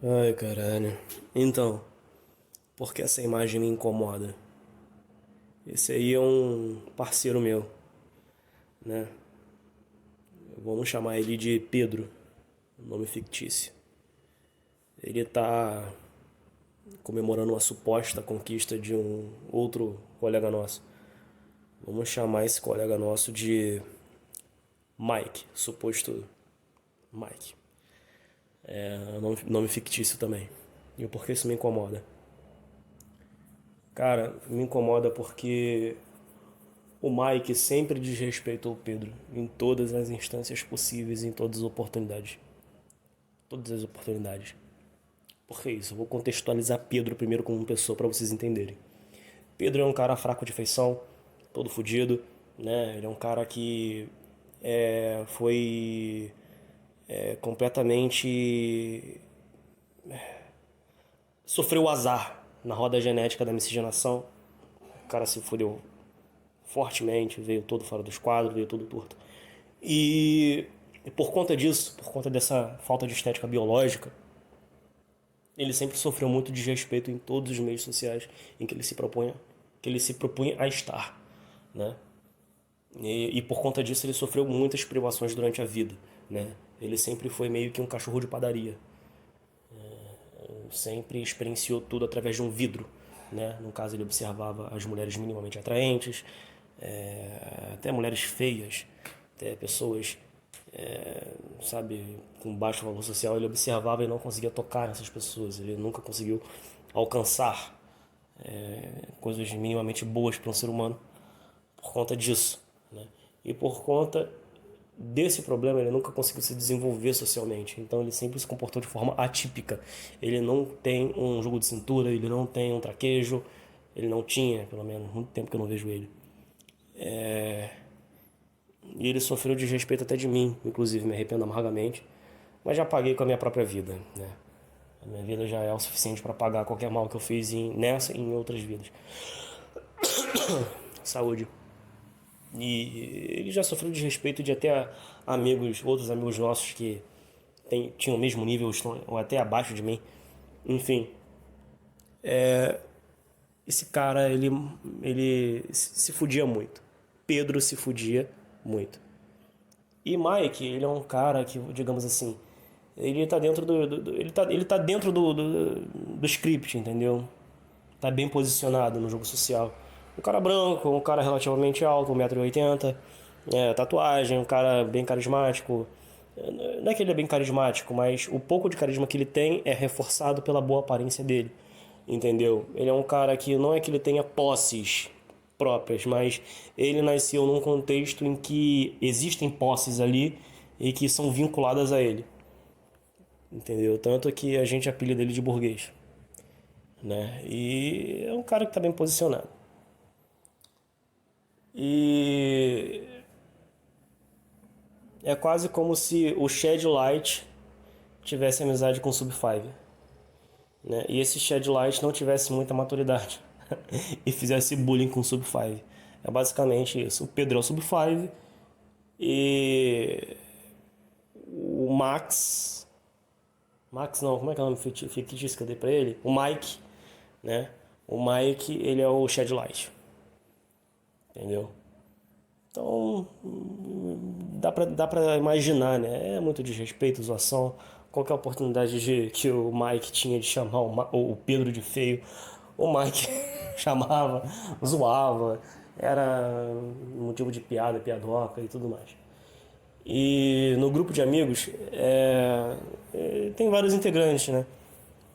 Ai, caralho. Então, por que essa imagem me incomoda? Esse aí é um parceiro meu, né? Vamos chamar ele de Pedro, nome fictício. Ele tá comemorando uma suposta conquista de um outro colega nosso. Vamos chamar esse colega nosso de Mike, suposto Mike. É nome fictício também. E por que isso me incomoda? Cara, me incomoda porque o Mike sempre desrespeitou o Pedro em todas as instâncias possíveis, em todas as oportunidades. Todas as oportunidades. Por que isso? Eu vou contextualizar Pedro primeiro como pessoa para vocês entenderem. Pedro é um cara fraco de feição, todo fodido, né? Ele é um cara que foi completamente sofreu o azar na roda genética da miscigenação. O cara se fudeu fortemente, veio todo fora dos quadros, veio todo torto. E por conta disso, por conta dessa falta de estética biológica, ele sempre sofreu muito desrespeito em todos os meios sociais em que ele se propunha a estar, né? E por conta disso ele sofreu muitas privações durante a vida, né? Ele sempre foi meio que um cachorro de padaria, sempre experienciou tudo através de um vidro, né? No caso ele observava as mulheres minimamente atraentes, até mulheres feias, até pessoas, sabe, com baixo valor social. Ele observava e não conseguia tocar nessas pessoas. Ele nunca conseguiu alcançar coisas minimamente boas para um ser humano por conta disso, né? E por conta desse problema ele nunca conseguiu se desenvolver socialmente, então ele sempre se comportou de forma atípica. Ele não tem um jogo de cintura, ele não tem um traquejo, ele não tinha, pelo menos, muito tempo que eu não vejo ele. E ele sofreu desrespeito até de mim, inclusive me arrependo amargamente, mas já paguei com a minha própria vida, né? A minha vida já é o suficiente para pagar qualquer mal que eu fiz nessa e em outras vidas. Saúde. E ele já sofreu desrespeito de até amigos, outros amigos nossos que tinham o mesmo nível ou até abaixo de mim. Enfim, esse cara, ele se fudia muito. Pedro se fudia muito. E Mike, ele é um cara que, digamos assim, ele tá dentro ele tá dentro do script, entendeu? Tá bem posicionado no jogo social. Um cara branco, um cara relativamente alto, 1,80 m, tatuagem, um cara bem carismático. Não é que ele é bem carismático, mas o pouco de carisma que ele tem é reforçado pela boa aparência dele. Entendeu? Ele é um cara que não é que ele tenha posses próprias, mas ele nasceu num contexto em que existem posses ali e que são vinculadas a ele. Entendeu? Tanto que a gente apelida ele de burguês, né? E é um cara que está bem posicionado. E é quase como se o Shed Light tivesse amizade com o Sub 5, né? E esse Shed Light não tivesse muita maturidade e fizesse bullying com o Sub 5. É basicamente isso. O Pedro é o Sub 5 e o Max. Max não, como é que é o nome fictício que eu dei pra ele? O Mike, né? O Mike, ele é o Shed Light. Entendeu? Então, dá pra imaginar, né? É muito desrespeito, zoação. Qualquer oportunidade que o Mike tinha de chamar o Pedro de feio, o Mike chamava, zoava, era motivo de piada, piadoca e tudo mais. E no grupo de amigos tem vários integrantes, né?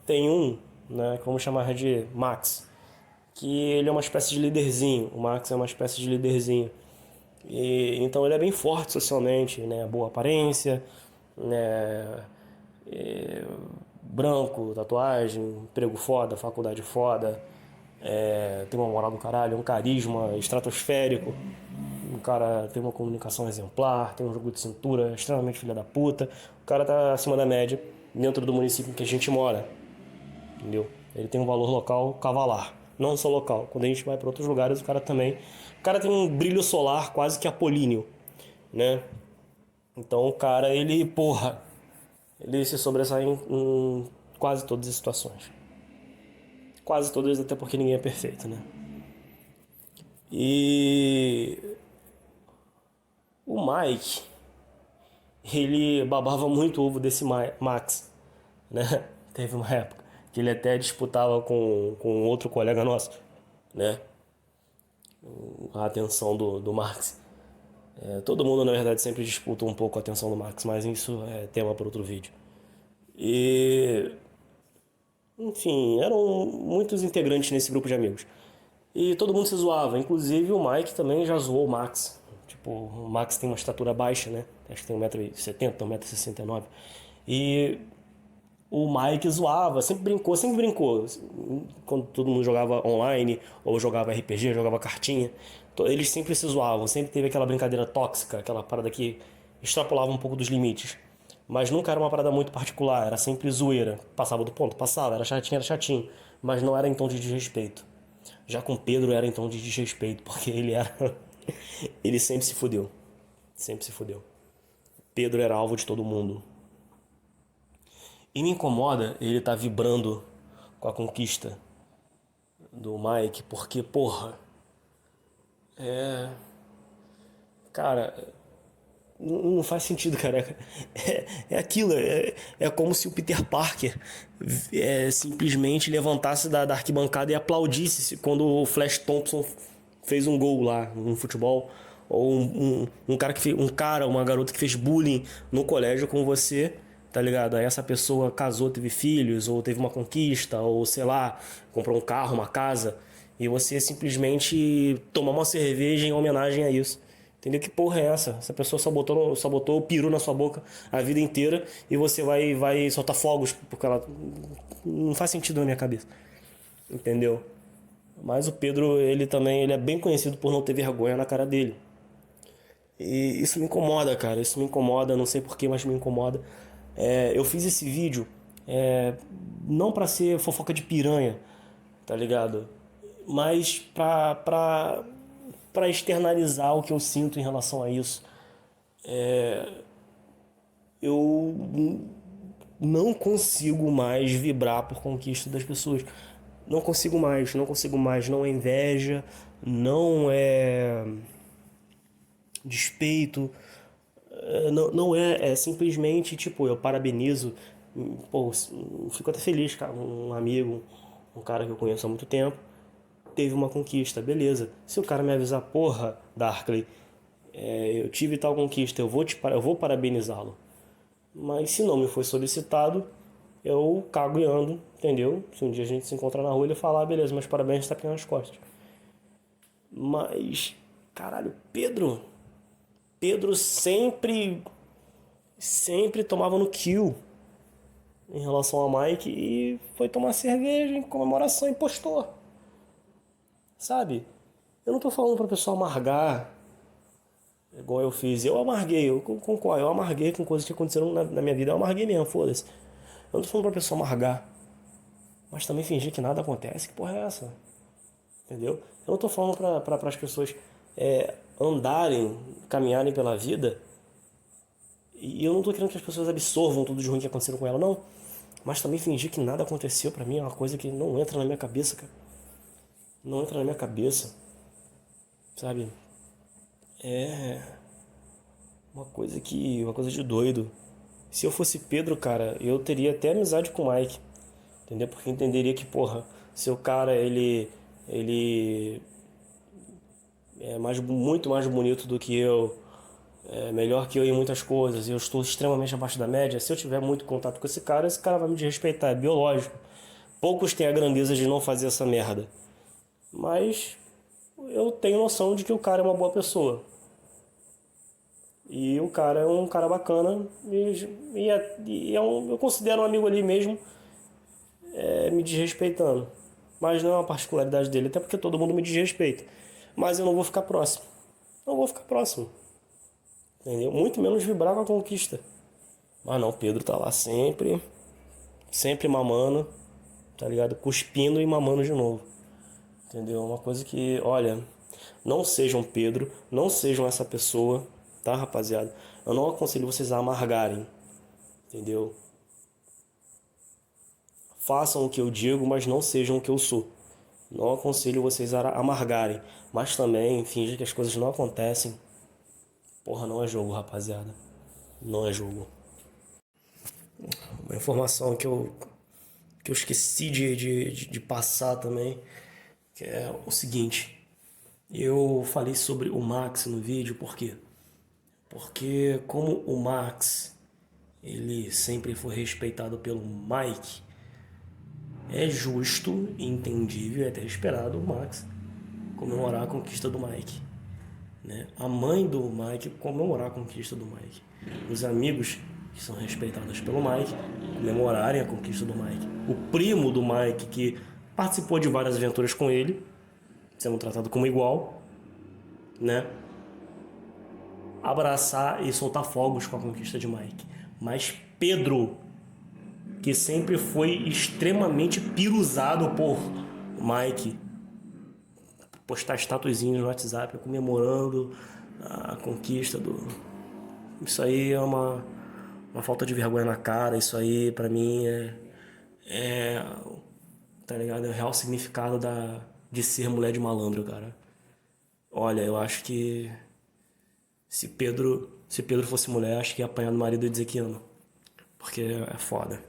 Tem um, né, que vamos chamar de Max, que ele é uma espécie de líderzinho. O Max é uma espécie de líderzinho. E, então ele é bem forte socialmente, né? Boa aparência, né? E, branco, tatuagem, emprego foda, faculdade foda, tem uma moral do caralho, um carisma estratosférico. O cara tem uma comunicação exemplar, tem um jogo de cintura extremamente filha da puta. O cara tá acima da média dentro do município em que a gente mora, entendeu? Ele tem um valor local cavalar, não só local. Quando a gente vai para outros lugares, o cara também. O cara tem um brilho solar quase que apolíneo, né? Então o cara, ele, porra, ele se sobressai Quase todas as situações. Quase todas, até porque ninguém é perfeito, né? E o Mike, ele babava muito o ovo desse Max, né? Teve uma época que ele até disputava com outro colega nosso, né? A atenção do Max. Todo mundo, na verdade, sempre disputa um pouco a atenção do Max, mas isso é tema para outro vídeo. E, enfim, eram muitos integrantes nesse grupo de amigos. E todo mundo se zoava, inclusive o Mike também já zoou o Max. Tipo, o Max tem uma estatura baixa, né? Acho que tem 1,70m, 1,69m. E o Mike zoava, sempre brincou, sempre brincou. Quando todo mundo jogava online, ou jogava RPG, jogava cartinha, eles sempre se zoavam, sempre teve aquela brincadeira tóxica, aquela parada que extrapolava um pouco dos limites. Mas nunca era uma parada muito particular, era sempre zoeira. Passava do ponto, passava, era chatinho, mas não era em tom de desrespeito. Já com Pedro era em tom de desrespeito, porque ele era. Ele sempre se fudeu. Sempre se fudeu. Pedro era alvo de todo mundo. E me incomoda ele tá vibrando com a conquista do Mike, porque, porra, cara, não faz sentido, cara. É aquilo, é como se o Peter Parker simplesmente levantasse da arquibancada e aplaudisse quando o Flash Thompson fez um gol lá no futebol. Ou um cara que fez, uma garota que fez bullying no colégio com você, tá ligado? Aí essa pessoa casou, teve filhos, ou teve uma conquista, ou sei lá, comprou um carro, uma casa, e você simplesmente tomar uma cerveja em homenagem a isso. Entendeu? Que porra é essa? Essa pessoa só botou o peru na sua boca a vida inteira e você vai soltar fogos porque ela. Não faz sentido na minha cabeça. Entendeu? Mas o Pedro, ele também ele é bem conhecido por não ter vergonha na cara dele. E isso me incomoda, cara. Isso me incomoda, não sei porquê, mas me incomoda. Eu fiz esse vídeo não pra ser fofoca de piranha, tá ligado? Mas pra externalizar o que eu sinto em relação a isso. Eu não consigo mais vibrar por conquista das pessoas. Não consigo mais, não consigo mais. Não é inveja, não é despeito, não é simplesmente tipo, eu parabenizo, pô, fico até feliz, cara, um amigo, um cara que eu conheço há muito tempo, teve uma conquista, beleza. Se o cara me avisar, porra, Darkley, eu tive tal conquista, eu vou parabenizá-lo. Mas se não me foi solicitado, eu cago e ando, entendeu? Se um dia a gente se encontrar na rua, ele falar, beleza, mas parabéns, tá aqui nas costas. Mas, caralho, Pedro sempre tomava no kill em relação ao Mike e foi tomar cerveja em comemoração e postou. Sabe? Eu não tô falando pra pessoa amargar igual eu fiz. Eu amarguei, eu concordo, eu amarguei com coisas que aconteceram na minha vida. Eu amarguei mesmo, foda-se. Eu não tô falando pra pessoa amargar. Mas também fingir que nada acontece. Que porra é essa? Entendeu? Eu não tô falando para as pessoas andarem, caminharem pela vida. E eu não tô querendo que as pessoas absorvam tudo de ruim que aconteceu com ela, não. Mas também fingir que nada aconteceu pra mim é uma coisa que não entra na minha cabeça, cara. Não entra na minha cabeça. Sabe? É uma coisa de doido. Se eu fosse Pedro, cara, eu teria até amizade com o Mike. Entendeu? Porque entenderia que, porra, seu cara, ele é muito mais bonito do que eu, é melhor que eu em muitas coisas, eu estou extremamente abaixo da média. Se eu tiver muito contato com esse cara vai me desrespeitar, é biológico. Poucos têm a grandeza de não fazer essa merda. Mas eu tenho noção de que o cara é uma boa pessoa. E o cara é um cara bacana eu considero um amigo ali mesmo, me desrespeitando. Mas não é uma particularidade dele, até porque todo mundo me desrespeita. Mas eu não vou ficar próximo. Não vou ficar próximo. Entendeu? Muito menos vibrar com a conquista. Mas não, Pedro tá lá sempre mamando, tá ligado? Cuspindo e mamando de novo. Entendeu? Uma coisa que, olha, não sejam Pedro, não sejam essa pessoa, tá, rapaziada? Eu não aconselho vocês a amargarem, entendeu? façam o que eu digo, mas não sejam o que eu sou. Não aconselho vocês a amargarem, mas também fingir que as coisas não acontecem. Porra, não é jogo, rapaziada. Não é jogo. Uma informação que eu esqueci de passar também, que é o seguinte. Eu falei sobre o Max no vídeo, por quê? Porque como o Max, ele sempre foi respeitado pelo Mike, é justo, entendível e até esperado o Max comemorar a conquista do Mike, né? A mãe do Mike comemorar a conquista do Mike. Os amigos que são respeitados pelo Mike comemorarem a conquista do Mike. O primo do Mike que participou de várias aventuras com ele, sendo tratado como igual, né? Abraçar e soltar fogos com a conquista de Mike. Mas Pedro, que sempre foi extremamente piruzado por Mike, postar estatuezinhos no WhatsApp comemorando a conquista do. Isso aí é uma falta de vergonha na cara. Isso aí pra mim é tá ligado? É o real significado de ser mulher de malandro, cara. Olha, eu acho que se Pedro fosse mulher, acho que ia apanhar do marido e dizer que ama. Porque é foda.